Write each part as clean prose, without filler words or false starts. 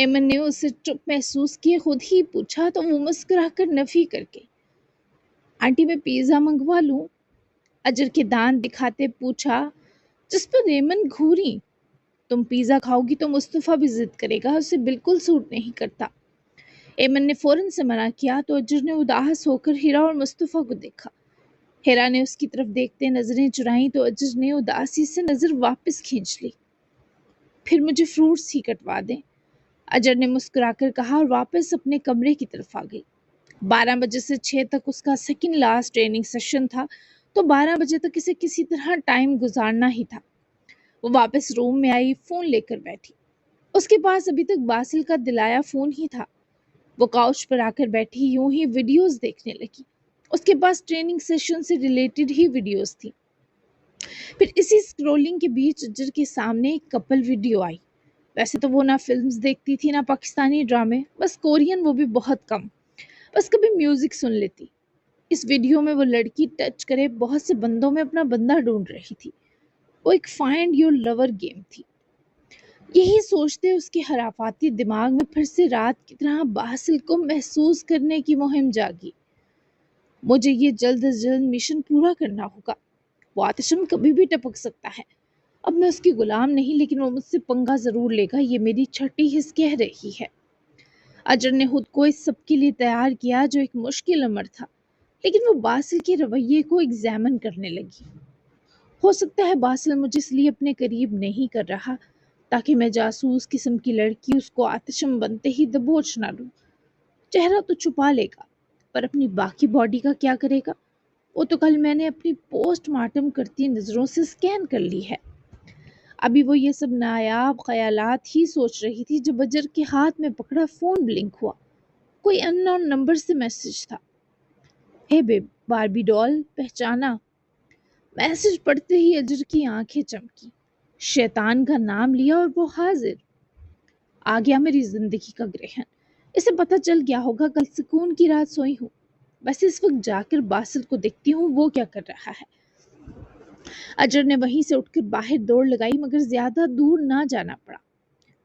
ایمن نے اسے چپ محسوس کیے خود ہی پوچھا تو وہ مسکرا کر نفی کر کے، آنٹی میں پیزا منگوا لوں؟ اجر کے دانت دکھاتے پوچھا، جس پر ایمن گھوری۔ تم پیزا کھاؤ گی تو مصطفیٰ بھی ضد کرے گا، اسے بالکل سوٹ نہیں کرتا۔ ایمن نے فوراً سے منع کیا تو اجر نے اداس ہو کر ہیرا اور مصطفیٰ کو دیکھا۔ ہیرا نے اس کی طرف دیکھتے نظریں چرائیں تو اجر نے اداسی سے نظر واپس کھینچ لی۔ پھر مجھے فروٹس ہی کٹوا دیں، اجر نے مسکرا کر کہا اور واپس اپنے کمرے کی طرف آ گئی۔ 12 بجے سے 6 تک اس کا سیکنڈ لاسٹ ٹریننگ سیشن تھا، تو 12 بجے تک اسے کسی طرح ٹائم گزارنا ہی تھا۔ وہ واپس روم میں آئی، فون لے کر بیٹھی۔ اس کے پاس ابھی تک باسل کا دلایا فون ہی تھا۔ وہ کاؤچ پر آ کر بیٹھی یوں ہی ویڈیوز دیکھنے لگی۔ اس کے پاس ٹریننگ سیشن سے ریلیٹڈ ہی ویڈیوز تھی۔ پھر اسی سکرولنگ کے بیچ اجر کے سامنے ایک کپل ویڈیو آئی۔ ویسے تو وہ نہ فلمز دیکھتی تھی نہ پاکستانی ڈرامے، بس کورین، وہ بھی بہت کم۔ بس کبھی میوزک سن لیتی۔ اس ویڈیو میں وہ لڑکی ٹچ کرے بہت سے بندوں میں اپنا بندہ ڈھونڈ رہی تھی۔ وہ ایک فائنڈ یور لور گیم تھی۔ یہی سوچتے اس کے حرافاتی دماغ میں پھر سے رات کی طرح باسل کو محسوس کرنے کی مہم جاگی۔ مجھے یہ جلد از جلد مشن پورا کرنا ہوگا۔ وہ آتشم کبھی بھی ٹپک سکتا ہے۔ اب میں اس کی غلام نہیں، لیکن وہ مجھ سے پنگا ضرور لے گا، یہ میری چھٹی حس کہہ رہی ہے۔ اجر نے خود کو اس سب کے لیے تیار کیا جو ایک مشکل امر تھا، لیکن وہ باسل کے رویے کو ایگزامن کرنے لگی۔ ہو سکتا ہے باسل مجھے اس لیے اپنے قریب نہیں کر رہا تاکہ میں جاسوس قسم کی لڑکی اس کو آتشم بنتے ہی دبوچ نہ لوں۔ چہرہ تو چھپا لے گا، پر اپنی باقی باڈی کا کیا کرے گا؟ وہ تو کل میں نے اپنی پوسٹ مارٹم کرتی نظروں سے سکین کر لی ہے۔ ابھی وہ یہ سب نایاب خیالات ہی سوچ رہی تھی جب اجر کے ہاتھ میں پکڑا فون بلنک ہوا۔ کوئی ان نون نمبر سے میسج تھا۔ ہے بیب، باربی ڈال، پہچانا؟ میسج پڑھتے ہی اجر کی آنکھیں چمکی۔ شیطان کا نام لیا اور وہ حاضر۔ آ گیا میری زندگی کا گرہن۔ اسے پتہ چل گیا ہوگا کل سکون کی رات سوئی ہوں۔ بس اس وقت جا کر باسل کو دیکھتی ہوں وہ کیا کر رہا ہے۔ اجر نے وہیں سے اٹھ کر باہر دوڑ لگائی، مگر زیادہ دور نہ جانا پڑا۔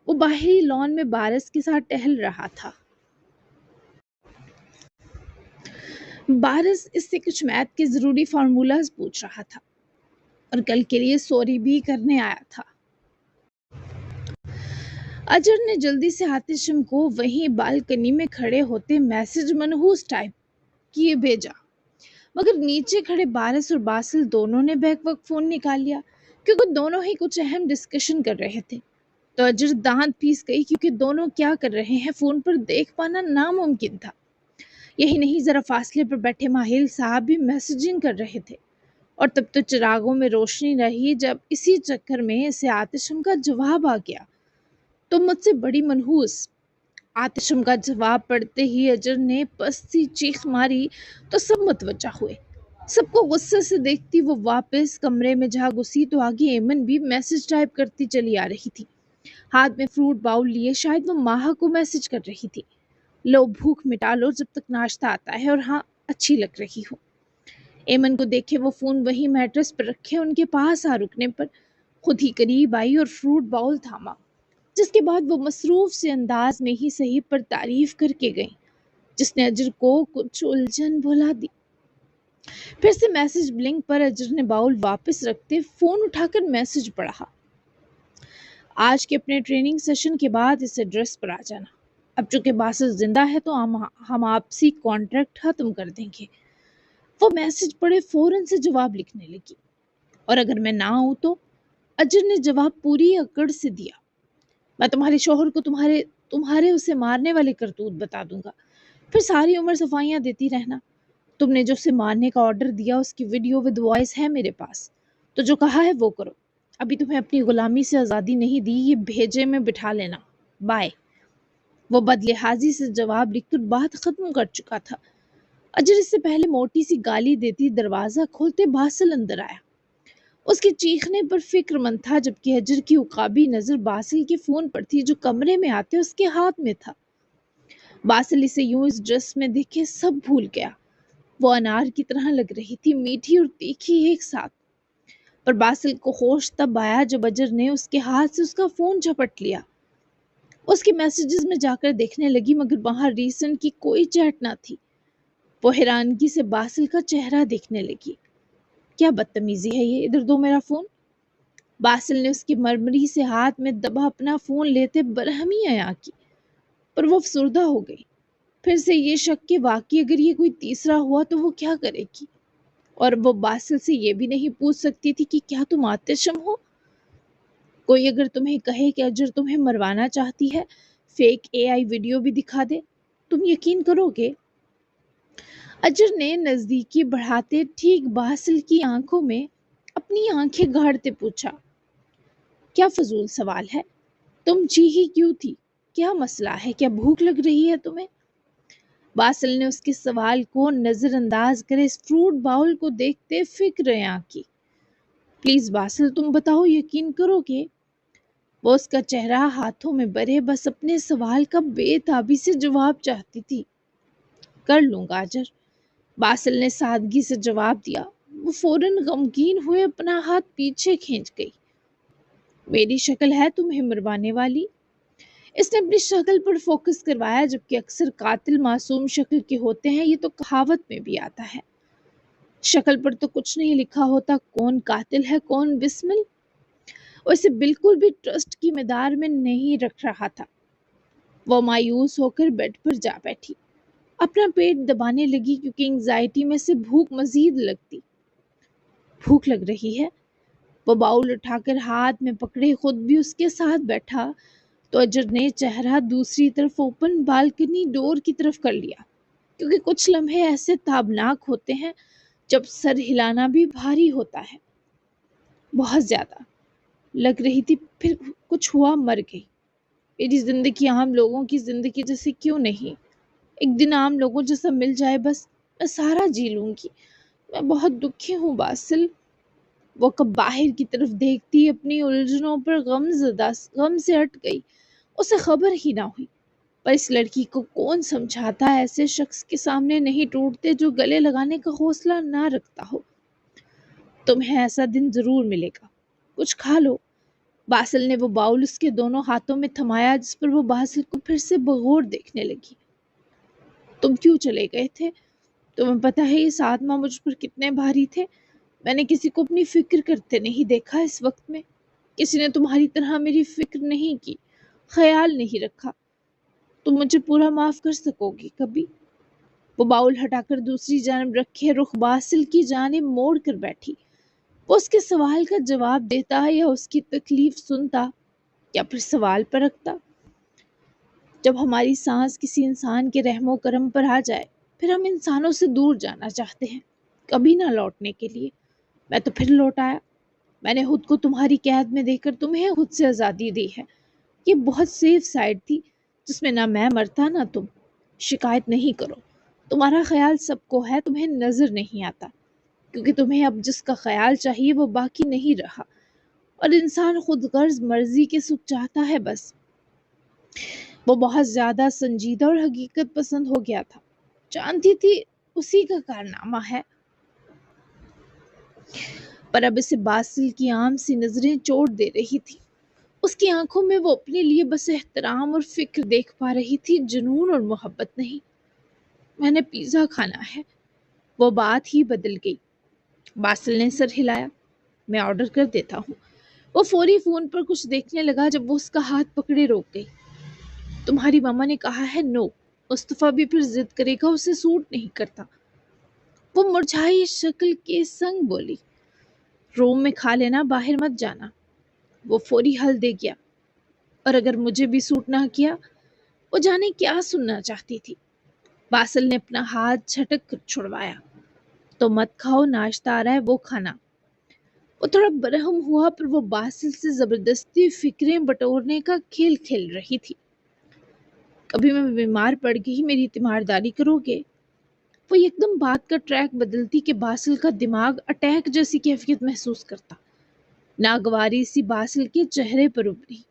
وہ باہری لان میں بارس کے ساتھ ٹہل رہا تھا۔ بارس اس سے کچھ میتھ کے ضروری فارمولاز پوچھ رہا تھا اور کل کے لیے سوری بھی کرنے آیا تھا۔ اجر نے جلدی سے آتشم کو وہیں بالکنی میں کھڑے ہوتے میسج منحوس ٹائپ کیے بھیجا، مگر نیچے کھڑے بارس اور باسل دونوں نے بیک وقت فون نکال لیا، کیونکہ دونوں ہی کچھ اہم ڈسکشن کر رہے تھے۔ تو اجر دانت پیس گئی، کیونکہ دونوں کیا کر رہے ہیں فون پر دیکھ پانا ناممکن تھا۔ یہی نہیں، ذرا فاصلے پر بیٹھے ماہل صاحب بھی میسجنگ کر رہے تھے، اور تب تو چراغوں میں روشنی رہی جب اسی چکر میں اسے آتشم کا جواب آ گیا۔ تو مجھ سے بڑی منحوس۔ آتشم کا جواب پڑھتے ہی اجر نے پستی چیخ ماری تو سب متوجہ ہوئے۔ سب کو غصے سے دیکھتی وہ واپس کمرے میں جا گھسی تو آگے ایمن بھی میسج ٹائپ کرتی چلی آ رہی تھی، ہاتھ میں فروٹ باؤل لیے۔ شاید وہ ماہا کو میسج کر رہی تھی، لو بھوک مٹا لو جب تک ناشتہ آتا ہے، اور ہاں اچھی لگ رہی ہو۔ ایمن کو دیکھے وہ فون وہی میٹرس پر رکھے ان کے پاس آ رکنے پر خود ہی قریب آئی اور فروٹ باؤل تھاما، جس کے بعد وہ مصروف سے انداز میں ہی صحیح پر تعریف کر کے گئی، جس نے اجر کو کچھ الجھن بھلا دی۔ پھر سے میسج بلنک پر اجر نے باؤل واپس رکھتے فون اٹھا کر میسج پڑھا، آج کے اپنے ٹریننگ سیشن کے بعد اس ایڈریس پر آ جانا۔ اب چونکہ باسل زندہ ہے تو ہم آپسی کانٹریکٹ ختم کر دیں گے۔ وہ میسج پڑھے فوراً سے جواب لکھنے لگی، اور اگر میں نہ آؤں تو؟ اجر نے جواب پوری اکڑ سے دیا، میں تمہارے شوہر کو تمہارے اسے مارنے والے کرتوت بتا دوں گا، پھر ساری عمر صفائیاں دیتی رہنا۔ تم نے جو اسے مارنے کا آرڈر دیا اس کی ویڈیو ود وائس ہے میرے پاس، تو جو کہا ہے وہ کرو۔ ابھی تمہیں اپنی غلامی سے آزادی نہیں دی، یہ بھیجے میں بٹھا لینا، بائے۔ وہ بدلحاظی سے جواب لکھ کر بات ختم کر چکا تھا۔ اجر اس سے پہلے موٹی سی گالی دیتی دروازہ کھولتے باسل اندر آیا۔ اس کے چیخنے پر فکر مند تھا، جبکہ اجر کی عقابی نظر باسل کے فون پر تھی جو کمرے میں آتے اس کے ہاتھ میں تھا۔ باسل اسے یوں اس ڈریس میں دیکھے سب بھول گیا۔ وہ انار کی طرح لگ رہی تھی، میٹھی اور تیکھی ایک ساتھ۔ پر باسل کو ہوش تب آیا جب اجر نے اس کے ہاتھ سے اس کا فون جھپٹ لیا۔ اس کے میسیجز میں جا کر دیکھنے لگی مگر وہاں ریسنٹ کی کوئی چیٹ نہ تھی۔ وہ حیرانگی سے باسل کا چہرہ دیکھنے لگی۔ کیا بدتمیزی ہے یہ، ادھر دو میرا فون۔ باسل نے اس کی مرمری سے ہاتھ میں دبا اپنا فون لیتے برہمی عیاں کی، پر وہ افسردہ ہو گئی۔ پھر سے یہ شک کہ واقعی اگر یہ کوئی تیسرا ہوا تو وہ کیا کرے گی، اور وہ باسل سے یہ بھی نہیں پوچھ سکتی تھی کہ کیا تم آتشم ہو۔ کوئی اگر تمہیں کہے کہ اجر تمہیں مروانا چاہتی ہے، فیک اے آئی ویڈیو بھی دکھا دے، تم یقین کرو گے؟ اجر نے نزدیکی بڑھاتے ٹھیک باسل کی آنکھوں میں اپنی آنکھیں گاڑتے پوچھا، کیا فضول سوال ہے، تم چیخی کیوں تھی، کیا مسئلہ ہے، کیا بھوک لگ رہی ہے تمہیں؟ باسل نے اس کے سوال کو نظر انداز کرے اس فروٹ باؤل کو دیکھتے فکر عیاں کی۔ پلیز باسل تم بتاؤ، یقین کرو گے؟ وہ اس کا چہرہ ہاتھوں میں بھرے بس اپنے سوال کا بے تابی سے جواب چاہتی تھی۔ کر لوں گا اجر، باسل نے سادگی سے جواب دیا۔ وہ فوراً غمگین ہوئے اپنا ہاتھ پیچھے کھینچ گئی۔ میری شکل ہے تمہیں مروانے والی؟ اس نے اپنی شکل پر فوکس کروایا، جبکہ اکثر قاتل معصوم شکل کے ہوتے ہیں، یہ تو کہاوت میں بھی آتا ہے۔ شکل پر تو کچھ نہیں لکھا ہوتا، کون قاتل ہے کون بسمل۔ وہ اسے بالکل بھی ٹرسٹ کی مدار میں نہیں رکھ رہا تھا۔ وہ مایوس ہو کر بیڈ پر جا بیٹھی، اپنا پیٹ دبانے لگی کیونکہ انگزائٹی میں سے بھوک مزید لگتی۔ بھوک لگ رہی ہے؟ وہ باؤل اٹھا کر ہاتھ میں پکڑے خود بھی اس کے ساتھ بیٹھا تو اجر نے چہرہ دوسری طرف اوپن بالکنی ڈور کی طرف کر لیا، کیونکہ کچھ لمحے ایسے تابناک ہوتے ہیں جب سر ہلانا بھی بھاری ہوتا ہے۔ بہت زیادہ لگ رہی تھی، پھر کچھ ہوا، مر گئی۔ میری زندگی عام لوگوں کی زندگی جیسے کیوں نہیں؟ ایک دن عام لوگوں جیسا مل جائے، بس میں سارا جی لوں گی۔ میں بہت دکھی ہوں باسل۔ وہ کب باہر کی طرف دیکھتی اپنی الجھنوں پر غم سے ہٹ گئی۔ اسے خبر ہی نہ ہوئی، پر اس لڑکی کو کون سمجھاتا ہے ایسے شخص کے سامنے نہیں ٹوٹتے جو گلے لگانے کا حوصلہ نہ رکھتا ہو۔ تمہیں ایسا دن ضرور ملے گا، کچھ کھا لو۔ باسل نے وہ باؤل اس کے دونوں ہاتھوں میں تھمایا، جس پر وہ باسل کو پھر سے بغور دیکھنے لگی۔ تم کیوں چلے گئے تھے؟ تمہیں پتہ ہے یہ ساتواں مجھ پر کتنے بھاری تھے؟ میں نے کسی کو اپنی فکر کرتے نہیں دیکھا اس وقت میں۔ کسی نے تمہاری طرح میری فکر نہیں کی، خیال نہیں رکھا۔ تم مجھے پورا معاف کر سکو گی کبھی؟ وہ باؤل ہٹا کر دوسری جانب رکھے رخ باسل کی جانب موڑ کر بیٹھی۔ وہ اس کے سوال کا جواب دیتا یا اس کی تکلیف سنتا یا پھر سوال پر رکھتا۔ جب ہماری سانس کسی انسان کے رحم و کرم پر آ جائے، پھر ہم انسانوں سے دور جانا چاہتے ہیں، کبھی نہ لوٹنے کے لیے۔ میں تو پھر لوٹ آیا۔ میں نے خود کو تمہاری قید میں دے کر تمہیں خود سے آزادی دی ہے۔ یہ بہت سیف سائڈ تھی جس میں نہ میں مرتا نہ تم۔ شکایت نہیں کرو، تمہارا خیال سب کو ہے، تمہیں نظر نہیں آتا، کیونکہ تمہیں اب جس کا خیال چاہیے وہ باقی نہیں رہا، اور انسان خود غرض مرضی کے سکھ چاہتا ہے بس۔ وہ بہت زیادہ سنجیدہ اور حقیقت پسند ہو گیا تھا، جانتی تھی اسی کا کارنامہ ہے، پر اب اسے باسل کی عام سی نظریں چوٹ دے رہی تھی۔ اس کی آنکھوں میں وہ اپنے لیے بس احترام اور فکر دیکھ پا رہی تھی، جنون اور محبت نہیں۔ میں نے پیزا کھانا ہے۔ وہ بات ہی بدل گئی۔ باسل نے سر ہلایا۔ میں آرڈر کر دیتا ہوں۔ وہ فوری فون پر کچھ دیکھنے لگا جب وہ اس کا ہاتھ پکڑے روک گئی۔ تمہاری ماما نے کہا ہے نو، مصطفیٰ بھی پھر ضد کرے گا، اسے سوٹ نہیں کرتا۔ وہ مرجھائی شکل کے سنگ بولی، روم میں کھا لینا، باہر مت جانا۔ وہ فوری حل دے گیا، اور اگر مجھے بھی سوٹ نہ کیا؟ وہ جانے کیا سننا چاہتی تھی۔ باسل نے اپنا ہاتھ جھٹک کر چھڑوایا۔ تو مت کھاؤ، ناشتہ آ رہا ہے وہ کھانا۔ وہ تھوڑا برہم ہوا، پر وہ باسل سے زبردستی فکریں بٹورنے کا کھیل کھیل رہی تھی۔ کبھی میں بیمار پڑ گئی میری تیمارداری کرو گے؟ وہ یکدم بات کا ٹریک بدلتی کہ باسل کا دماغ اٹیک جیسی کیفیت محسوس کرتا۔ ناگواری سی باسل کے چہرے پر ابھری۔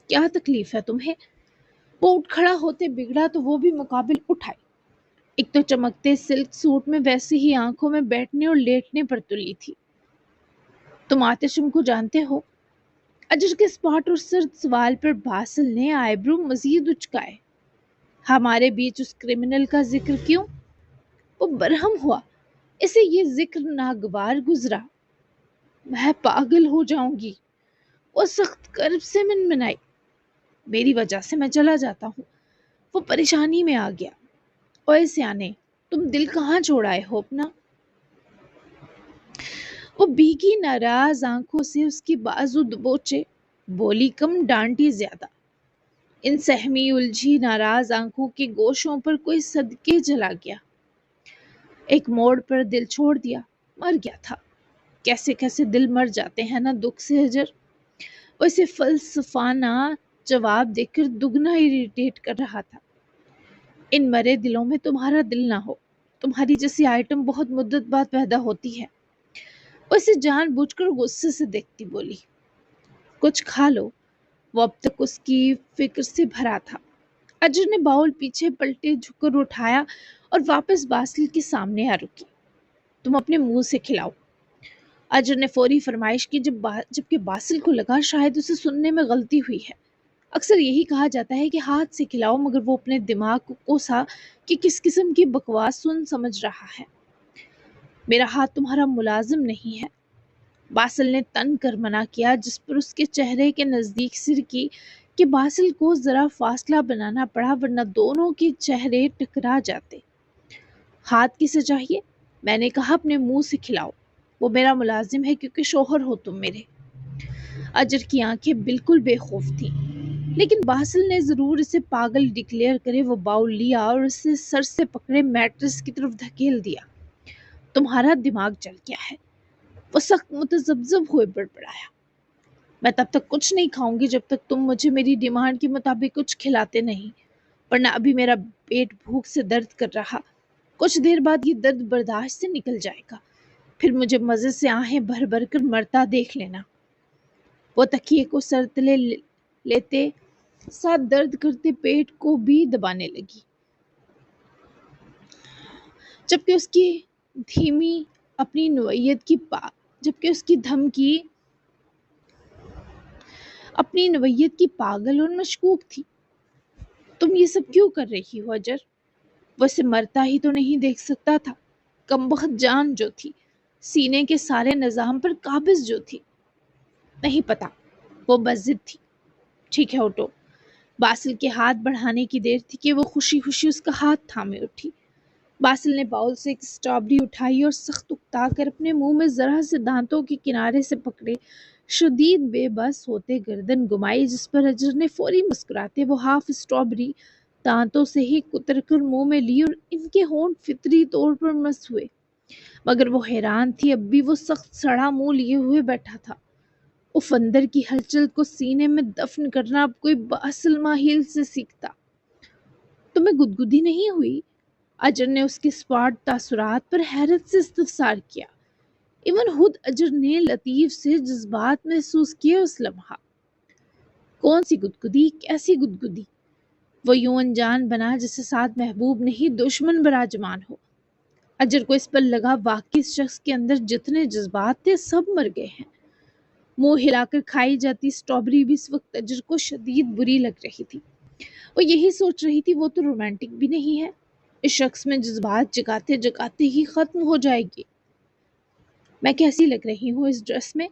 کیا تکلیف ہے تمہیں؟ وہ اٹھ کھڑا ہوتے بگڑا تو وہ بھی مقابل اٹھائی۔ ایک تو چمکتے سلک سوٹ میں ویسے ہی آنکھوں میں بیٹھنے اور لیٹنے پر تلی تھی۔ تم آتشم کو جانتے ہو؟ اجر کے اسپاٹ اور سرد سوال پر باسل نے آئیبرو مزید اچکائے۔ ہمارے بیچ اس کرمنل کا ذکر کیوں؟ وہ برہم ہوا۔ اسے یہ ذکر ناگوار گزرا۔ میں پاگل ہو جاؤں گی۔ وہ سخت کرب سے منمنائی۔ میری وجہ سے میں چلا جاتا ہوں۔ وہ پریشانی میں آ گیا۔ اوے سیانے، تم دل کہاں چھوڑائے ہو اپنا؟ وہ بھیگی ناراض آنکھوں سے اس کی بازو دبوچے، بولی کم ڈانٹی زیادہ۔ ان سہمی الجھی ناراض آنکھوں کے گوشوں پر کوئی صدقے چلا گیا۔ ایک موڑ پر دل چھوڑ دیا، مر گیا تھا۔ کیسے کیسے دل مر جاتے ہیں نا دکھ سے اجر۔ وہ اسے فلسفانہ جواب دے کر دگنا اریٹیٹ کر رہا تھا۔ ان مرے دلوں میں تمہارا دل نہ ہو۔ تمہاری جیسی آئٹم بہت مدت بعد پیدا ہوتی ہے۔ وہ اسے جان بوجھ کر غصے سے دیکھتی بولی، کچھ کھا لو۔ وہ اب تک اس کی فکر سے بھرا تھا۔ اجر نے باؤل پیچھے پلٹے جھک کر اٹھایا اور واپس باسل کے سامنے آ رکی۔ تم اپنے منہ سے کھلاؤ۔ اجر نے فوری فرمائش کی، جبکہ باسل کو لگا شاید اسے سننے میں غلطی ہوئی ہے۔ اکثر یہی کہا جاتا ہے کہ ہاتھ سے کھلاؤ، مگر وہ اپنے دماغ کو کوسا کہ کس قسم کی بکواس سمجھ رہا ہے۔ میرا ہاتھ تمہارا ملازم نہیں ہے۔ باسل نے تن کر منع کیا، جس پر اس کے چہرے کے نزدیک سر کی کہ باسل کو ذرا فاصلہ بنانا پڑا، ورنہ دونوں کے چہرے ٹکرا جاتے۔ ہاتھ کسے چاہیے؟ میں نے کہا اپنے منہ سے کھلاؤ۔ وہ میرا ملازم ہے کیونکہ شوہر ہو تم میرے۔ اجر کی آنکھیں بالکل بے خوف تھیں، لیکن باسل نے ضرور اسے پاگل ڈکلیئر کرے وہ باؤل لیا اور اسے سر سے پکڑے میٹرس کی طرف دھکیل دیا۔ تمہارا دماغ چل گیا ہے۔ وہ سخت متذبذب ہوئے بڑبڑایا۔ میں تب تک کچھ نہیں کھاؤں گی جب تک تم مجھے میری ڈیمانڈ کے مطابق کچھ کھلاتے نہیں، ورنہ ابھی میرا پیٹ بھوک سے درد کر رہا۔ کچھ دیر بعد یہ درد برداشت سے نکل جائے گا، پھر مجھے مزے سے آہیں بھر بھر کر مرتا دیکھ لینا۔ وہ تکیے کو سر تلے لیتے ساتھ درد کرتے پیٹ کو بھی دبانے لگی، جبکہ اس کی دھیمی اپنی نوعیت کی اپنی نوعیت کی پاگل اور مشکوک تھی۔ تم یہ سب کیوں کر رہی ہو اجر؟ وہ اسے مرتا ہی تو نہیں دیکھ سکتا تھا۔ کمبخت جان جو تھی، سینے کے سارے نظام پر قابض جو تھی۔ نہیں پتا، وہ بضد تھی۔ ٹھیک ہے اٹھو۔ باسل کے ہاتھ بڑھانے کی دیر تھی کہ وہ خوشی خوشی اس کا ہاتھ تھامے اٹھی۔ باسل نے باؤل سے ایک سٹرابری اٹھائی اور سخت اکتا کر اپنے منہ میں ذرا سے دانتوں کے کنارے سے پکڑے شدید بے بس ہوتے گردن گمائی، جس پر اجر نے فوری مسکراتے وہ ہاف سٹرابری دانتوں سے ہی کتر کر منہ میں لی اور ان کے ہونٹ فطری طور پر مس ہوئے، مگر وہ حیران تھی اب بھی وہ سخت سڑا منہ لیے ہوئے بیٹھا تھا۔ اف اندر کی ہلچل کو سینے میں دفن کرنا اب کوئی باسل ماہیل سے سیکھتا۔ تمہیں گدگدی نہیں ہوئی؟ اجر نے اس کے اسپاٹ تاثرات پر حیرت سے استفسار کیا۔ ایون خود اجر نے لطیف سے جذبات محسوس کیے اس لمحہ۔ کون سی گدگدی؟ کیسی گدگدی؟ وہ یوں انجان بنا جیسے ساتھ محبوب نہیں دشمن براجمان ہو۔ اجر کو اس پر لگا واقعی اس شخص کے اندر جتنے جذبات تھے سب مر گئے ہیں۔ منہ ہلا کر کھائی جاتی سٹرابری بھی اس وقت اجر کو شدید بری لگ رہی تھی۔ وہ یہی سوچ رہی تھی وہ تو رومانٹک بھی نہیں ہے، اس شخص میں جذبات جگاتے جگاتے ہی ختم ہو جائے گی۔ میں کیسی لگ رہی ہوں اس ڈریس میں؟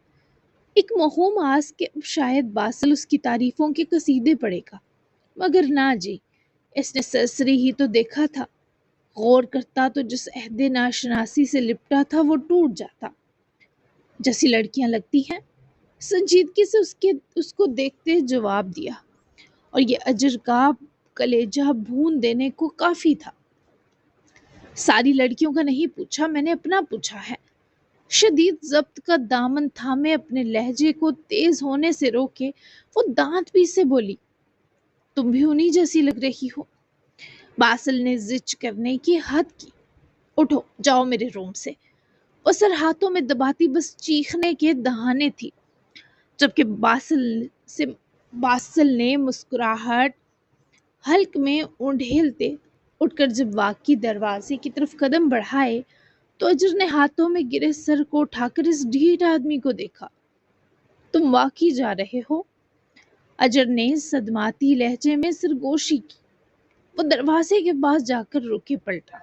ایک موہوم آس کہ اب شاید باسل اس کی تعریفوں کے قصیدے پڑھے گا، مگر نہ جی، اس نے سرسری ہی تو دیکھا تھا۔ غور کرتا تو جس عہد ناشناسی سے لپٹا تھا وہ ٹوٹ جاتا۔ جیسی لڑکیاں لگتی ہیں، سنجیدگی سے اس کو دیکھتے جواب دیا، اور یہ اجر کا کلیجہ بھون دینے کو کافی تھا۔ ساری لڑکیوں کا نہیں پوچھا، میں نے اپنا پوچھا ہے۔ شدید ضبط کا دامن تھامے اپنے لہجے کو تیز ہونے سے روکے وہ دانت بھی سے بولی، تم بھی انہی جیسی لگ رہی ہو۔ باسل نے زچ کرنے کی حد کی۔ اٹھو جاؤ میرے روم سے۔ وہ سر ہاتھوں میں دباتی بس چیخنے کے دہانے تھی، جبکہ باسل نے مسکراہٹ حلق میں اونڈھیلتے اٹھ کر جب واقعی دروازے کی طرف قدم بڑھائے تو اجر نے ہاتھوں میں گرے سر کو اٹھا کر اس ڈھیٹ آدمی کو دیکھا۔ تم واقعی جا رہے ہو؟ اجر نے صدماتی لہجے میں سرگوشی کی۔ وہ دروازے کے پاس جا کر رکے پلٹا۔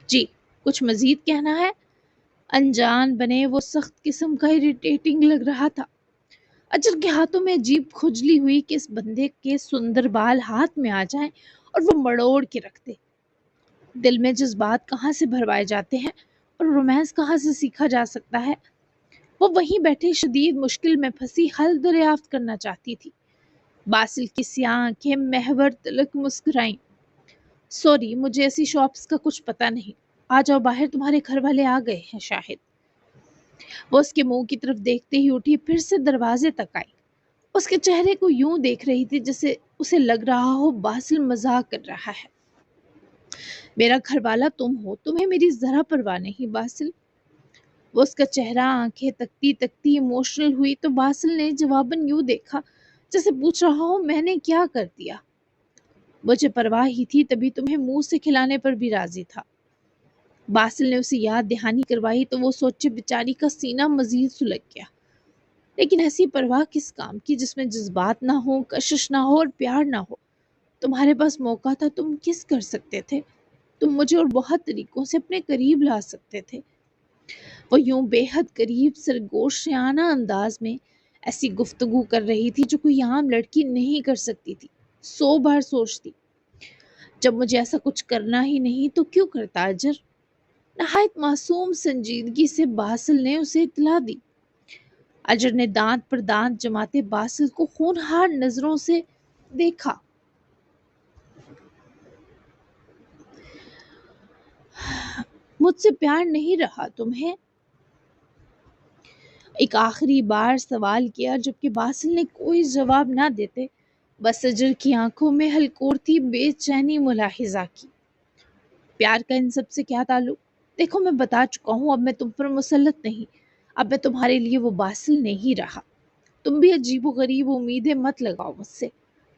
جی، کچھ مزید کہنا ہے؟ انجان بنے وہ سخت قسم کا اریٹیٹنگ لگ رہا تھا۔ اجر کے ہاتھوں میں عجیب کھجلی ہوئی کہ اس بندے کے سندر بال ہاتھ میں آ جائیں اور وہ مڑوڑ کے رکھ دے۔ دل میں جذبات کہاں سے بھروائے جاتے ہیں اور رومانس کہاں سے سیکھا جا سکتا ہے؟ وہ وہیں بیٹھے شدید مشکل میں پھنسی حل دریافت کرنا چاہتی تھی۔ باسل کی سیاہ آنکھیں محور تلک مسکرائیں۔ سوری، مجھے ایسی شاپس کا کچھ پتہ نہیں۔ آ جاؤ باہر، تمہارے گھر والے آ گئے ہیں شاہد۔ وہ اس کے منہ کی طرف دیکھتے ہی اٹھی، پھر سے دروازے تک آئی۔ اس کے چہرے کو یوں دیکھ رہی تھی جیسے اسے لگ رہا ہو باسل مذاق کر رہا ہے۔ میرا گھر والا تم ہو، تمہیں میری ذرا پرواہ نہیں باسل۔ وہ اس کا چہرہ آنکھیں تکتی تکتی ایموشنل ہوئی تو باسل نے جواباً یوں دیکھا جیسے پوچھ رہا ہو میں نے کیا کر دیا؟ مجھے پرواہ ہی تھی، تبھی تمہیں منہ سے کھلانے پر بھی راضی تھا۔ باسل نے اسے یاد دہانی کروائی تو وہ سوچے بیچاری کا سینہ مزید سلگ گیا۔ لیکن ایسی پرواہ کس کام کی جس میں جذبات نہ ہو، کشش نہ ہو اور پیار نہ ہو؟ تمہارے پاس موقع تھا، تم کس کر سکتے تھے؟ تم مجھے اور بہت طریقوں سے اپنے قریب لا سکتے تھے۔ وہ یوں بے حد قریب سرگوشیانہ انداز میں ایسی گفتگو کر رہی تھی جو کوئی عام لڑکی نہیں کر سکتی تھی۔ 100 بار سوچتی، جب مجھے ایسا کچھ کرنا ہی نہیں تو کیوں کرتا اجر؟ نہایت معصوم سنجیدگی سے باسل نے اسے اطلاع دی۔ اجر نے دانت پر دانت جماتے باسل کو خونخوار نظروں سے دیکھا۔ مجھ سے پیار نہیں رہا تمہیں؟ ایک آخری بار سوال کیا، جبکہ باسل نے کوئی جواب نہ دیتے بس اجر کی آنکھوں میں ہلکورتی بے چینی ملاحظہ کی۔ پیار کا ان سب سے کیا تعلق؟ دیکھو میں بتا چکا ہوں، اب میں تم پر مسلط نہیں، اب میں تمہارے لیے وہ باسل نہیں رہا۔ تم بھی عجیب و غریب امیدیں مت لگاؤ مجھ سے۔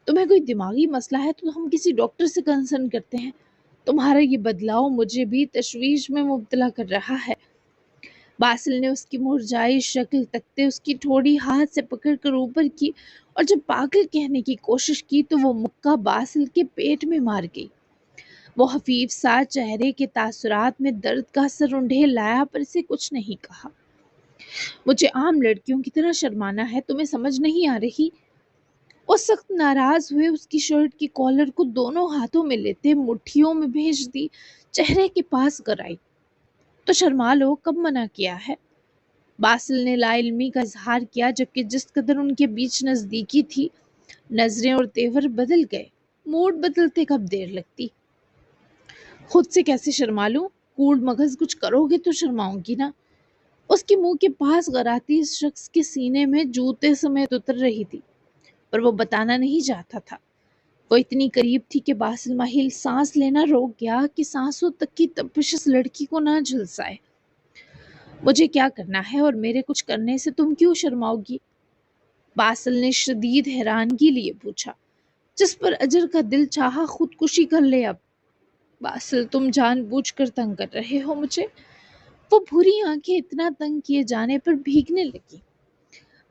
تمہیں کوئی دماغی مسئلہ ہے تو ہم کسی ڈاکٹر سے کنسرن کرتے ہیں۔ تمہارا یہ بدلاؤ مجھے بھی تشویش میں مبتلا کر رہا ہے۔ باسل نے اس کی مرجھائی شکل تکتے اس کی ٹھوڑی ہاتھ سے پکڑ کر اوپر کی اور جب پاگل کہنے کی کوشش کی تو وہ مکہ باسل کے پیٹ میں مار گئی۔ وہ خفیف سا چہرے کے تاثرات میں درد کا سر رونڈے لایا پر اسے کچھ نہیں کہا۔ مجھے عام لڑکیوں کی طرح شرمانا ہے، تمہیں سمجھ نہیں آ رہی؟ وہ سخت ناراض ہوئے اس کی شرٹ کی کالر کو دونوں ہاتھوں میں لیتے مٹھیوں میں بھیج دی، چہرے کے پاس گرائی۔ تو شرما لو، کب منع کیا ہے؟ باسل نے لا علمی کا اظہار کیا، جبکہ جس قدر ان کے بیچ نزدیکی تھی نظریں اور تیور بدل گئے۔ موڈ بدلتے کب دیر لگتی؟ خود سے کیسے شرما لوں؟ کوڑ مغز کچھ کرو گے تو شرماؤں گی نا۔ اس کے منہ کے پاس غراتی اس شخص کے سینے میں جوتے سمیت اتر رہی تھی، پر وہ بتانا نہیں چاہتا تھا۔ وہ اتنی قریب تھی کہ باسل ماہل سانس لینا روک گیا کہ سانسوں تک کی تپش اس لڑکی کو نہ جھلسائے۔ مجھے کیا کرنا ہے اور میرے کچھ کرنے سے تم کیوں شرماؤ گی؟ باسل نے شدید حیرانگی لیے پوچھا، جس پر اجر کا دل چاہا خودکشی کر لے اب۔ باسل، تم جان بوجھ کر تنگ کر رہے ہو مجھے۔ وہ بھوری آنکھیں اتنا تنگ کیے جانے پر بھیگنے لگی۔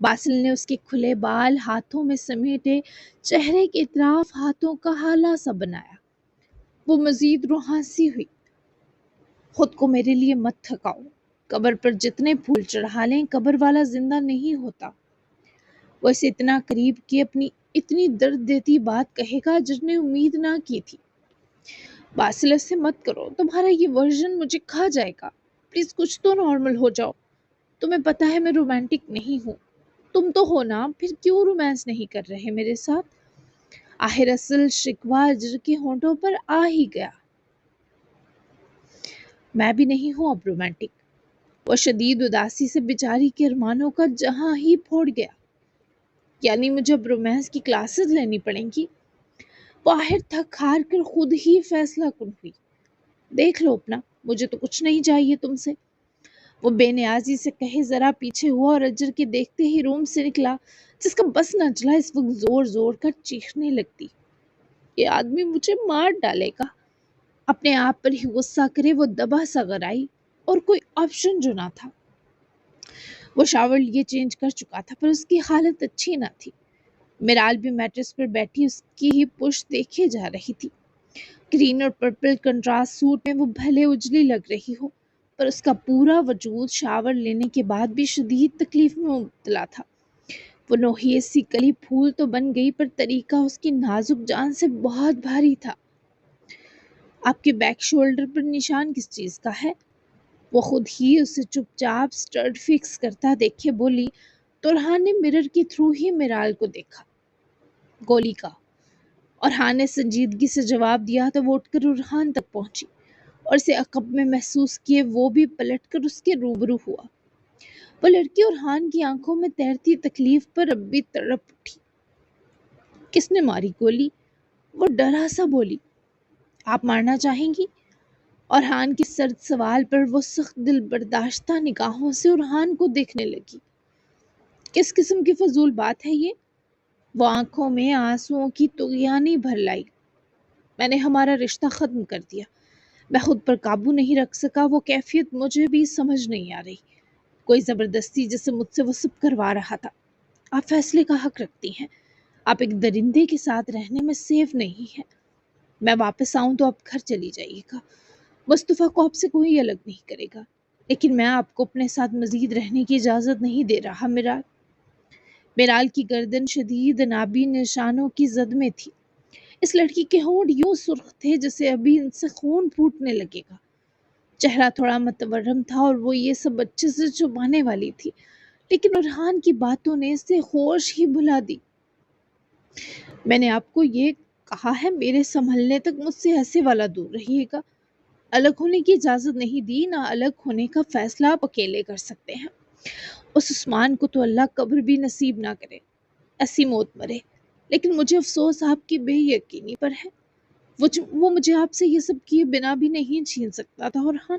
باسل نے اس کے کھلے بال ہاتھوں میں سمیٹے چہرے کے اطراف ہاتھوں کا ہالا سا بنایا۔ وہ مزید روحانسی ہوئی۔ خود کو میرے لیے مت تھکاؤ، قبر پر جتنے پھول چڑھا لیں قبر والا زندہ نہیں ہوتا۔ وہ اسے اتنا قریب کہ اپنی اتنی درد دیتی بات کہے گا جس نے امید نہ کی تھی۔ باسل ایسے مت کرو، تمہارا یہ ورژن مجھے کھا جائے گا۔ پلیز کچھ تو نارمل ہو جاؤ۔ تمہیں پتا ہے میں رومانٹک نہیں ہوں، تم تو ہو نا، پھر کیوں رومانس نہیں کر رہے میرے ساتھ؟ آخر اصل شکوہ اجر کے ہونٹوں پر آ ہی گیا۔ میں بھی نہیں ہوں اب رومانٹک۔ وہ شدید اداسی سے بیچاری کے ارمانوں کا جہاں ہی پھوڑ گیا۔ یعنی مجھے اب رومانس کی کلاسز لینی پڑیں گی؟ وہ آخر تھک ہار کر خود ہی فیصلہ کن ہوئی۔ دیکھ لو اپنا، مجھے تو کچھ نہیں چاہیے تم سے۔ وہ بے نیازی سے کہے ذرا پیچھے ہوا اور اجر کے دیکھتے ہی روم سے نکلا، جس کا بس نہ چلا اس وقت زور زور کر چیخنے لگتی۔ یہ آدمی مجھے مار ڈالے گا۔ اپنے آپ پر ہی غصہ کرے وہ دبا سا گرائی، اور کوئی آپشن جو نہ تھا۔ وہ شاور لیے چینج کر چکا تھا پر اس کی حالت اچھی نہ تھی۔ میرال بھی میٹرس پر بیٹھی اس کی ہی پشت دیکھے جا رہی تھی۔ گرین اور پرپل کنٹراسٹ سوٹ میں وہ بھلے اجلی لگ رہی ہو پر اس کا پورا وجود شاور لینے کے بعد بھی شدید تکلیف میں مبتلا تھا۔ وہ نوحیس سی کلی پھول تو بن گئی پر طریقہ اس کی نازک جان سے بہت بھاری تھا۔ آپ کے بیک شولڈر پر نشان کس چیز کا ہے؟ وہ خود ہی اسے چپ چاپ سٹرڈ فکس کرتا دیکھے بولی تو ارحان نے مرر کے تھرو ہی میرال کو دیکھا۔ گولی کا۔ ارحان نے سنجیدگی سے جواب دیا تو وہ اٹھ کر ارحان تک پہنچی اور اسے عقب میں محسوس کیے وہ بھی پلٹ کر اس کے روبرو ہوا۔ وہ لڑکی ارحان کی آنکھوں میں تیرتی تکلیف پر اب بھی تڑپ اٹھی۔ کس نے ماری گولی؟ وہ ڈرا سا بولی۔ آپ مارنا چاہیں گی؟ ارحان کے سرد سوال پر وہ سخت دل برداشتہ نگاہوں سے ارحان کو دیکھنے لگی۔ کس قسم کی فضول بات ہے یہ؟ وہ آنکھوں میں آنسوؤں کی طغیانی بھر لائی۔ میں نے ہمارا رشتہ ختم کر دیا۔ میں خود پر قابو نہیں رکھ سکا، وہ کیفیت مجھے بھی سمجھ نہیں آ رہی۔ کوئی زبردستی جیسے مجھ سے وہ سب کروا رہا تھا۔ آپ فیصلے کا حق رکھتی ہیں۔ آپ ایک درندے کے ساتھ رہنے میں سیف نہیں ہیں۔ میں واپس آؤں تو آپ گھر چلی جائیے گا۔ مصطفیٰ کو آپ سے کوئی الگ نہیں کرے گا، لیکن میں آپ کو اپنے ساتھ مزید رہنے کی اجازت نہیں دے رہا۔ میرال کی گردن شدید نابی نشانوں کی زد میں تھی۔ اس لڑکی کے ہونٹ یوں سرخ تھے جیسے ابھی ان سے خون پھوٹنے لگے گا۔ چہرہ تھوڑا متورم تھا اور وہ یہ سب اچھے سے چھپانے والی تھی، لیکن ارحان کی باتوں نے اسے ہوش ہی بھلا دی۔ میں نے آپ کو یہ کہا ہے میرے سنبھلنے تک مجھ سے ایسے والا دور رہیے گا۔ الگ ہونے کی اجازت نہیں دی، نہ الگ ہونے کا فیصلہ آپ اکیلے کر سکتے ہیں۔ اس عثمان کو تو اللہ قبر بھی نصیب نہ کرے، ایسی موت مرے، لیکن مجھے افسوس آپ کی بے یقینی پر ہے۔ وہ مجھے آپ سے یہ سب کیے بنا بھی نہیں چھین سکتا تھا ارحان،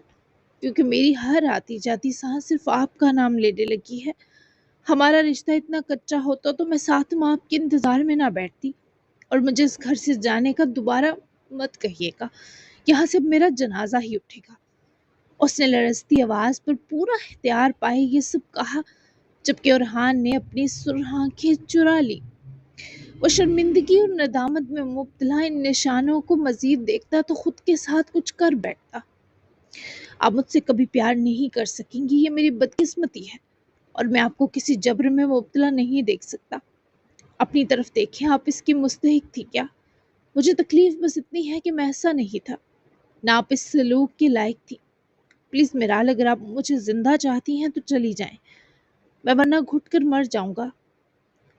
کیونکہ میری ہر آتی جاتی سانس صرف آپ کا نام لینے لگی ہے۔ ہمارا رشتہ اتنا کچا ہوتا تو میں ساتھ میں آپ کے انتظار میں نہ بیٹھتی، اور مجھے اس گھر سے جانے کا دوبارہ مت کہیے گا، یہاں سے میرا جنازہ ہی اٹھے گا۔ اس نے لرزتی آواز پر پورا اختیار پائے یہ سب کہا، جبکہ ارحان نے اپنی سرخ آنکھیں چرا لی۔ وہ شرمندگی اور ندامت میں مبتلا ان نشانوں کو مزید دیکھتا تو خود کے ساتھ کچھ کر بیٹھتا۔ آپ مجھ سے کبھی پیار نہیں کر سکیں گی، یہ میری بدقسمتی ہے، اور میں آپ کو کسی جبر میں مبتلا نہیں دیکھ سکتا۔ اپنی طرف دیکھیں، آپ اس کی مستحق تھی کیا؟ مجھے تکلیف بس اتنی ہے کہ میں ایسا نہیں تھا، نہ آپ اس سلوک کے لائق تھی۔ پلیز میرال، اگر آپ مجھے زندہ چاہتی ہیں تو چلی جائیں، میں ورنہ گھٹ کر مر جاؤں گا۔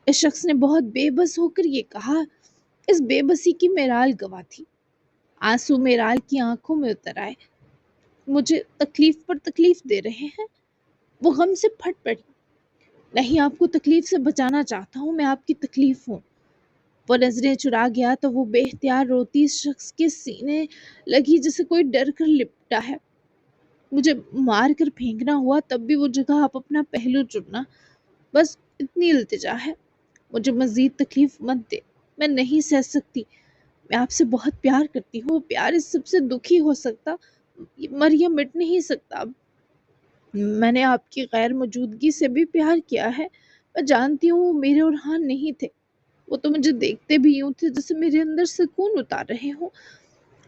اس شخص نے بہت بے بس ہو کر یہ کہا۔ اس بے بسی کی میرال گواہ تھی۔ آنسو میرال کی آنکھوں میں اتر آئے۔ مجھے تکلیف پر تکلیف دے رہے ہیں؟ وہ غم سے پھٹ پڑی۔ نہیں، آپ کو تکلیف سے بچانا چاہتا ہوں، میں آپ کی تکلیف ہوں۔ وہ نظریں چرا گیا تو وہ بے اختیار روتی اس شخص کے سینے لگی جیسے کوئی ڈر کر لپٹا ہے۔ مجھے مار کر پھینکنا ہوا تب بھی وہ جگہ آپ اپنا پہلو چننا، بس اتنی التجا ہے۔ مجھے مزید تکلیف مت دے، میں نہیں سہ سکتی۔ میں آپ سے بہت پیار کرتی ہوں، پیار اس سب سے دکھی ہو سکتا، مر یا مٹ نہیں سکتا۔ اب میں نے آپ کی غیر موجودگی سے بھی پیار کیا ہے، میں جانتی ہوں وہ میرے ارحان نہیں تھے، وہ تو مجھے دیکھتے بھی یوں تھے جیسے میرے اندر سکون اتار رہے ہوں۔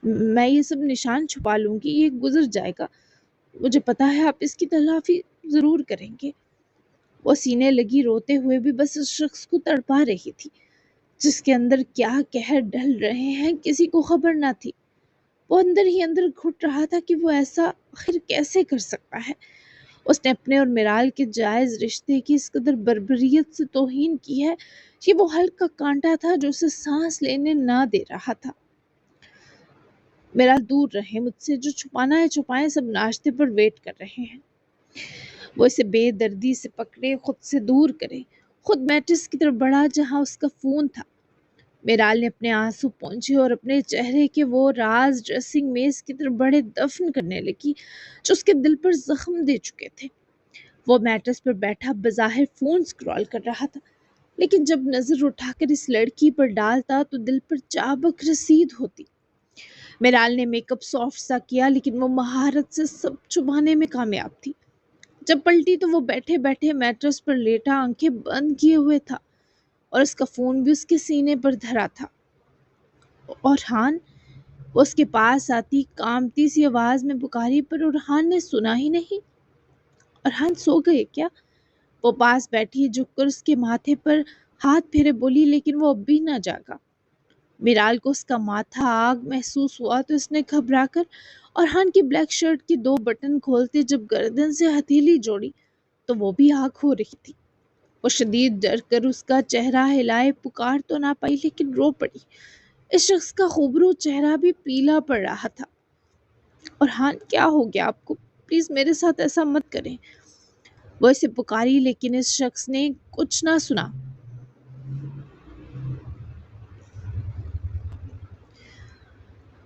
میں یہ سب نشان چھپا لوں گی، یہ گزر جائے گا، مجھے پتا ہے آپ اس کی تلافی ضرور کریں گے۔ وہ سینے لگی روتے ہوئے بھی بس اس شخص کو تڑپا رہی تھی، جس کے اندر کیا قہر ڈھل رہے ہیں کسی کو خبر نہ تھی۔ وہ اندر ہی اندر گھٹ رہا تھا کہ وہ ایسا آخر کیسے کر سکتا ہے۔ اس نے اپنے اور میرال کے جائز رشتے کی اس قدر بربریت سے توہین کی ہے، یہ وہ ہلکا کانٹا تھا جو اسے سانس لینے نہ دے رہا تھا۔ میرال، دور رہے مجھ سے، جو چھپانا ہے چھپائیں، سب ناشتے پر ویٹ کر رہے ہیں۔ وہ اسے بے دردی سے پکڑے، خود سے دور کرے، خود میٹرس کی طرف بڑھا جہاں اس کا فون تھا۔ میرال نے اپنے آنسو پونچھے اور اپنے چہرے کے وہ راز ڈریسنگ میز کی طرف بڑے دفن کرنے لگی جو اس کے دل پر زخم دے چکے تھے۔ وہ میٹرس پر بیٹھا بظاہر فون سکرول کر رہا تھا، لیکن جب نظر اٹھا کر اس لڑکی پر ڈالتا تو دل پر چابک رسید ہوتی۔ میرال نے میک اپ سافٹ سا کیا، لیکن وہ مہارت سے سب چھپانے میں کامیاب تھی۔ جب پلٹی تو وہ بیٹھے بیٹھے میٹرس پر لیٹا آنکھیں بند کیے ہوئے تھا اور اس کا فون بھی اس کے سینے پر دھرا تھا۔ اورحان، وہ اس کے پاس آتی کامتی سی آواز میں پکاری پر اورحان نے سنا ہی نہیں۔ اورحان سو گئے کیا؟ وہ پاس بیٹھی جھک کر اس کے ماتھے پر ہاتھ پھیرے بولی، لیکن وہ اب بھی نہ جاگا۔ میرال کو اس کا ماتھا آگ محسوس ہوا تو اس نے گھبرا کر اورحان کی بلیک شرٹ کے 2 بٹن کھولتے جب گردن سے ہتھیلی جوڑی تو وہ بھی آگ ہو رہی تھی۔ وہ شدید ڈر کر اس کا چہرہ ہلائے پکار تو نہ پائی لیکن رو پڑی۔ اس شخص کا خوبرو چہرہ بھی پیلا پڑ رہا تھا۔ اورحان، کیا ہو گیا آپ کو؟ پلیز میرے ساتھ ایسا مت کریں۔ وہ اسے پکاری لیکن اس شخص نے کچھ نہ سنا۔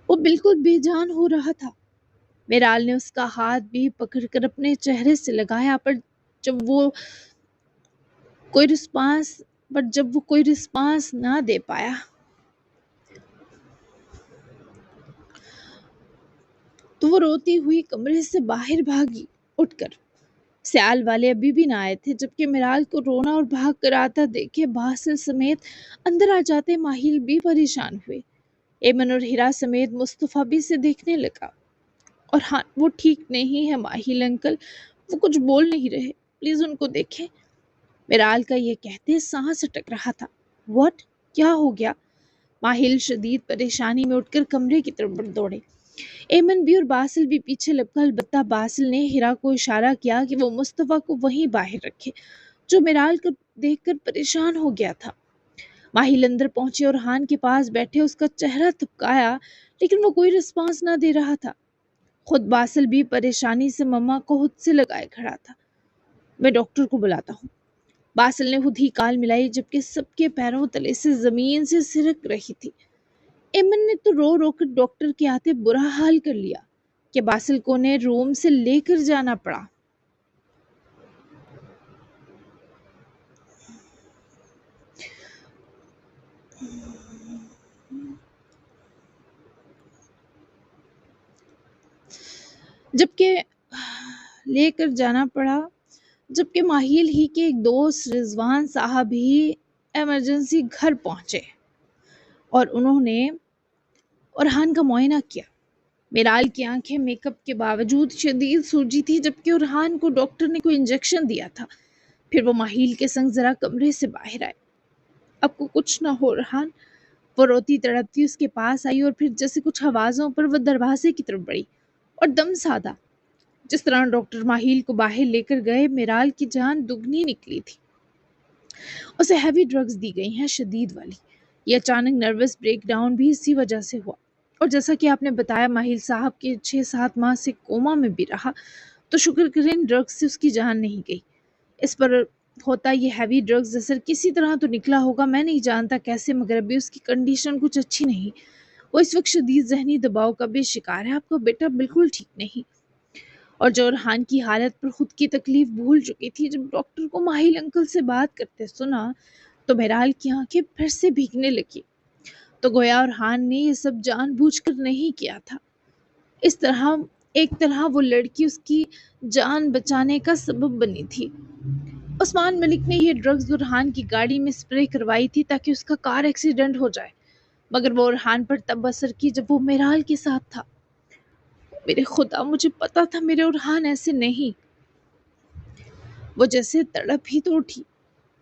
وہ بالکل بے جان ہو رہا تھا۔ میرال نے اس کا ہاتھ بھی پکڑ کر اپنے چہرے سے لگایا جب وہ کوئی رسپانس نہ دے پایا تو وہ روتی ہوئی کمرے سے باہر بھاگی اٹھ کر۔ سیال والے ابھی بھی نہ آئے تھے، جبکہ میرال کو رونا اور بھاگ کر آتا دیکھے باسل سمیت اندر آ جاتے ماہل بھی پریشان ہوئے۔ ایمن اور ہیرا سمیت مصطفیٰ بھی اسے دیکھنے لگا۔ اور ہاں، وہ ٹھیک نہیں ہے ماہل انکل، وہ کچھ بول نہیں رہے، پلیز ان کو دیکھیں۔ میرال کا یہ کہتے سانس اٹک رہا تھا۔ واٹ؟ کیا ہو گیا؟ ماہل شدید پریشانی میں اٹھ کر کمرے کی طرف دوڑے۔ ایمن بھی اور باسل بھی پیچھے لپکا، البتہ باسل نے ہیرا کو اشارہ کیا کہ وہ مصطفیٰ کو وہیں باہر رکھے، جو میرال کو دیکھ کر پریشان ہو گیا تھا۔ ماہل اندر پہنچے اور ہان کے پاس بیٹھے اس کا چہرہ تھپکایا، لیکن وہ کوئی رسپانس نہ دے رہا تھا۔ خود باسل بھی پریشانی سے مما کو خود سے لگائے کھڑا تھا۔ میں ڈاکٹر کو بلاتا ہوں۔ باسل نے خود ہی کال ملائی، جبکہ سب کے پیروں تلے سے زمین سے سرک رہی تھی۔ ایمن نے تو رو رو کر ڈاکٹر کے آتے برا حال کر لیا کہ باسل کو انہیں روم سے لے کر جانا پڑا۔ جبکہ ماہیل ہی کے ایک دوست رضوان صاحب ہی ایمرجنسی گھر پہنچے اور انہوں نے اورحان کا معائنہ کیا۔ میرال کی آنکھیں میک اپ کے باوجود شدید سوجی تھی، جبکہ اورحان کو ڈاکٹر نے کوئی انجیکشن دیا تھا۔ پھر وہ ماہیل کے سنگ ذرا کمرے سے باہر آئے۔ اب کو کچھ نہ ہو اورحان؟ وہ روتی تڑپتی اس کے پاس آئی اور پھر جیسے کچھ آوازوں پر وہ دروازے کی طرف بڑھی اور دم سادہ۔ جس طرح ڈاکٹر ماہیل کو باہر لے کر گئے، میرال کی جان دگنی نکلی تھی۔ اسے ہیوی ڈرگز دی گئی ہیں، شدید والی۔ یہ اچانک نروس بریک ڈاؤن بھی اسی وجہ سے ہوا، اور جیسا کہ آپ نے بتایا ماہیل صاحب کے 6-7 ماہ سے کوما میں بھی رہا، تو شکر کریں ڈرگز سے اس کی جان نہیں گئی۔ اس پر ہوتا یہ ہیوی ڈرگز اثر کسی طرح تو نکلا ہوگا، میں نہیں جانتا کیسے، مگر ابھی اس کی کنڈیشن کچھ اچھی نہیں۔ وہ اس وقت شدید ذہنی دباؤ کا بھی شکار ہے۔ آپ کا بیٹا بالکل ٹھیک نہیں۔ اور جو اورحان کی حالت پر خود کی تکلیف بھول چکی تھی، جب ڈاکٹر کو ماہیل انکل سے بات کرتے سنا تو میرال کی آنکھیں پھر سے بھیگنے لگی۔ تو گویا اورحان نے یہ سب جان بوجھ کر نہیں کیا تھا۔ ایک طرح وہ لڑکی اس کی جان بچانے کا سبب بنی تھی۔ عثمان ملک نے یہ ڈرگز اورحان کی گاڑی میں سپرے کروائی تھی تاکہ اس کا کار ایکسیڈنٹ ہو جائے، مگر وہ اورحان پر تب اثر کی جب وہ میرال کے ساتھ تھا۔ میرے خدا، مجھے پتا تھا میرے اورحان ایسے نہیں۔ وہ جیسے تڑپ ہی تو اٹھی،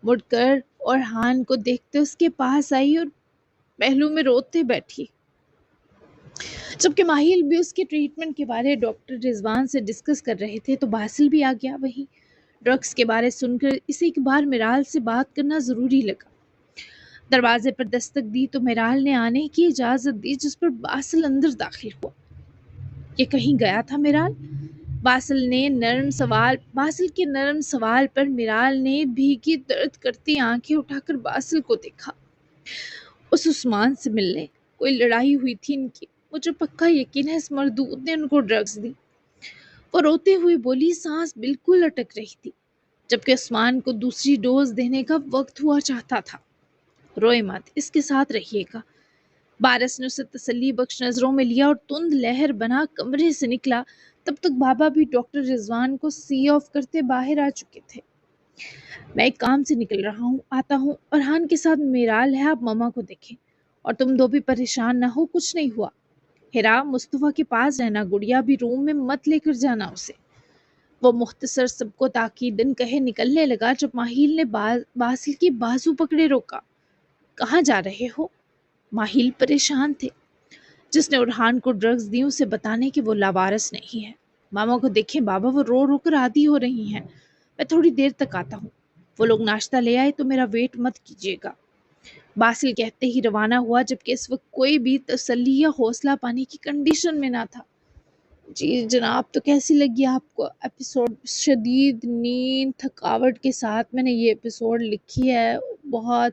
مڑ کر اورحان کو دیکھتے اس کے پاس آئی اور پہلو میں روتے بیٹھی۔ جبکہ ماہیل بھی اس کے ٹریٹمنٹ کے بارے ڈاکٹر رضوان سے ڈسکس کر رہے تھے، تو باسل بھی آ گیا وہیں۔ ڈرگز کے بارے سن کر اسے ایک بار میرال سے بات کرنا ضروری لگا۔ دروازے پر دستک دی تو میرال نے آنے کی اجازت دی، جس پر باسل اندر داخل ہوا۔ یہ کہیں گیا تھا میرال؟ باسل کے نرم سوال پر میرال نے بھیگی درد کرتی آنکھیں اٹھا کر باسل کو دیکھا۔ اس عثمان سے ملنے کوئی لڑائی ہوئی تھی ان کی، مجھے پکا یقین ہے اس مردود نے ان کو ڈرگز دی۔ وہ روتے ہوئے بولی، سانس بالکل اٹک رہی تھی، جبکہ عثمان کو دوسری ڈوز دینے کا وقت ہوا چاہتا تھا۔ روئے مت، اس کے ساتھ رہیے گا۔ بارس نے اسے تسلی بخش نظروں میں لیا اور تند لہر بنا کمرے سے نکلا تب تک بابا بھی ڈاکٹر رضوان کو سی آف کرتے باہر آ چکے تھے۔ میں ایک کام سے نکل رہا ہوں، آتا ہوں۔ فرحان کے ساتھ میرال ہے، آپ ماما کو دیکھیں اور تم دو بھی پریشان نہ ہو، کچھ نہیں ہوا۔ ہیرا، مصطفیٰ کے پاس رہنا، گڑیا بھی روم میں مت لے کر جانا اسے۔ وہ مختصر سب کو تاکیدن کہے نکلنے لگا جب ماہیل نے باسل کی بازو پکڑے روکا۔ کہاں جا رہے ہو؟ ماہیل پریشان تھے۔ جس نے ارحان کو ڈرگز دی اسے بتانے کہ وہ لاوارث نہیں ہے۔ ماما کو دیکھیں بابا، وہ رو رو کر عادی ہو رہی ہیں۔ میں تھوڑی دیر تک آتا ہوں۔ وہ لوگ ناشتہ لے آئے تو میرا ویٹ مت کیجیے گا۔ باسل کہتے ہی روانہ ہوا جبکہ اس وقت کوئی بھی تسلی یا حوصلہ پانے کی کنڈیشن میں نہ تھا۔ جی جناب، تو کیسی لگی آپ کو ایپیسوڈ؟ شدید نیند تھکاوٹ کے ساتھ میں نے یہ ایپیسوڈ لکھی ہے، بہت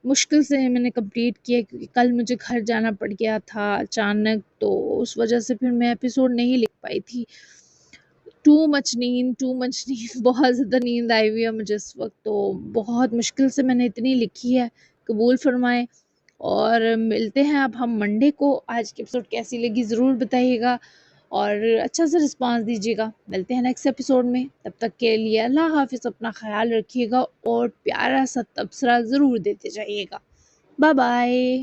مشکل سے میں نے کمپلیٹ کیا کیونکہ کل مجھے گھر جانا پڑ گیا تھا اچانک، تو اس وجہ سے پھر میں ایپیسوڈ نہیں لکھ پائی تھی۔ ٹو مچ نیند بہت زیادہ نیند آئی ہوئی ہے مجھے اس وقت، تو بہت مشکل سے میں نے اتنی لکھی ہے، قبول فرمائے۔ اور ملتے ہیں اب ہم منڈے کو۔ آج کی ایپیسوڈ کیسی لگی ضرور بتائیے گا اور اچھا سا رسپانس دیجیے گا۔ ملتے ہیں نیکسٹ ایپیسوڈ میں، تب تک کے لیے اللہ حافظ، اپنا خیال رکھیے گا اور پیارا سا تبصرہ ضرور دیتے جائیے گا۔ Bye bye.